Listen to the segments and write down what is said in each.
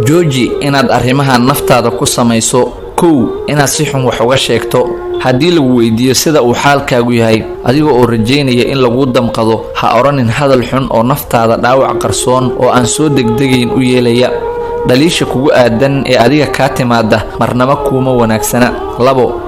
jooji inaad arrimaha naftaada ku samayso. inaad si xun wax uga sheegto. haddii lagu weydiiyo sida uu xaalkaagu yahay adiga oo rajeynaya in lagu damqado, ha oranin hadal xun oo naftaada dhaawac qarsoon oo aan soo degdegayn u yeelaya. dhaliisha kugu aadan ee adiga kaa timaada marnaba kuuma wanaagsana.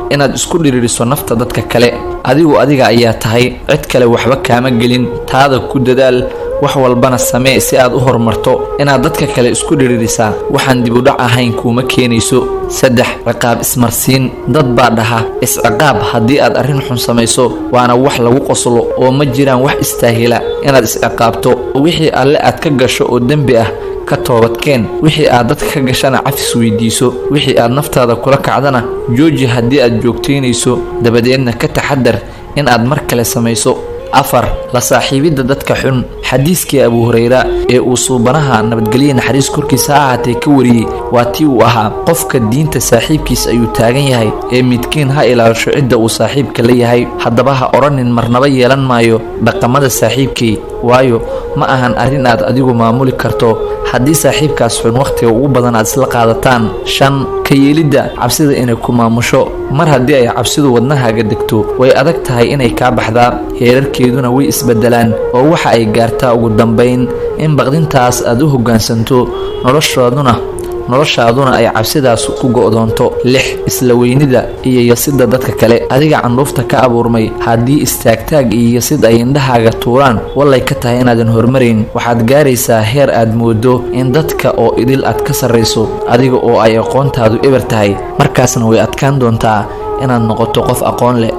inaad isku dhiriiriso nafta dadka kale. adiga ayaa tahay, cid kale waxba kaama gelin. taada ku dadaal, wax walbana samee si aad u horumarto. inaad dadka kale isku dhiriirisaa waxaan dib u dhac ahayn kuuma keenayso. ciqaab ismarsiin. dad baa dhaha isciqaab haddii aad arrin xun samayso, waana wax lagu qoslo oo ma jiraan wax istaahila inaad isciqaabto. wixii alle aad ka gasho oo dembi ah ka toobadkeen. wixii aad dadka ka gashana cafis weydiiso. wixii aad naftaada kula kacdana jooji haddii aad joogtaynayso, dabadeedna ka taxadar in aad mar kale samayso. la saaxiibidda dadka xun. xadiiskii Abu Hurayra ee uu suubanaha nabadgelyo naxariis korkiisa ahaatee ka wariyay waa tii uu ahaa: qofka diinta saaxiibkiis ayuu taagan yahay, ee midkiin ha ilaasho cidda uu saaxiibka la yahay. haddaba ha oranin marnaba yeelan maayo dhaqamada saaxiibkay, waayo ma ahan arrin aad adigu maamuli karto haddii saaxiibkaas xun wakhtiga ugu badan aad isla qaadataan. ka yeelidda cabsida inay ku maamusho. mar haddii ay cabsidu wadnahaaga degto, way adag tahay inay kaa baxdaa. heerarkeeduna way isbedelaan oo waxa ay gaartaa ugu dambayn in baqdintaas aad u hoggaansanto, noloshaaduna ay cabsidaas ku go'doonto. isla weynida iyo yasidda dadka kale. adiga candhuufta ka abuurmay haddii istaagtaag iyo yasid ay indhahaaga tuuraan, wallay ka tahay inaadan hormarayn. waxaad gaaraysaa heer aad moodo in dadka oo idil aad ka sarrayso, adiga oo ay aqoontaadu eber tahay. markaasna way adkaan doontaa inaad noqoto qof aqoon leh.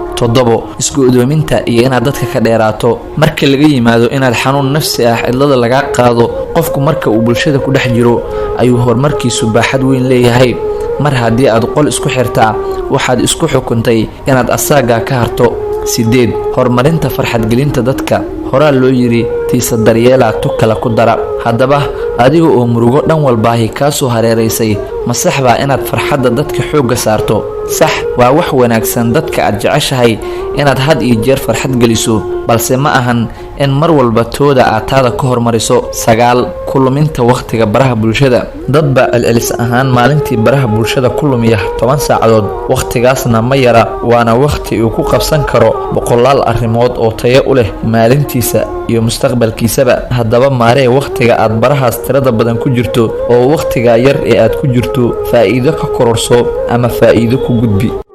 isku-odoominta iyo inaad dadka ka dheeraato. marka laga yimaado inaad xanuun nafsi ah cidlada laga qaado, qofku marka uu bulshada ku dhex jiro ayuu horumarkiisu baaxad weyn leeyahay. mar haddii aad qol isku xirtaa, waxaad isku xukuntay inaad asaagaa ka harto. horumarinta farxadgelinta dadka. horaa loo yidhi tiisa daryeela tu kala ku dara. haddaba adiga oo murugo dhan walbaahi kaa soo hareeraysay, ma sax baa inaad farxadda dadka xoogga saarto? sax, waa wax wanaagsan dadka aad jeceshahay inaad had iyo jeer farxad geliso, balse ma ahan in mar walba tooda aad taada ka hormariso. ku luminta wakhtiga baraha bulshada. dad baa celcelis ahaan maalintii baraha bulshada ku lumiya 10 saacadood. wakhtigaasna ma yara, waana wakhti uu ku qabsan karo boqolaal arrimood oo tayo u leh maalintiisa iyo mustaqbalkiisaba. haddaba maaree wakhtiga aad barahaas tirada badan ku jirto, oo wakhtiga yar ee aad ku jirto faa'iido ka kororso ama faa'iido ku gudbi.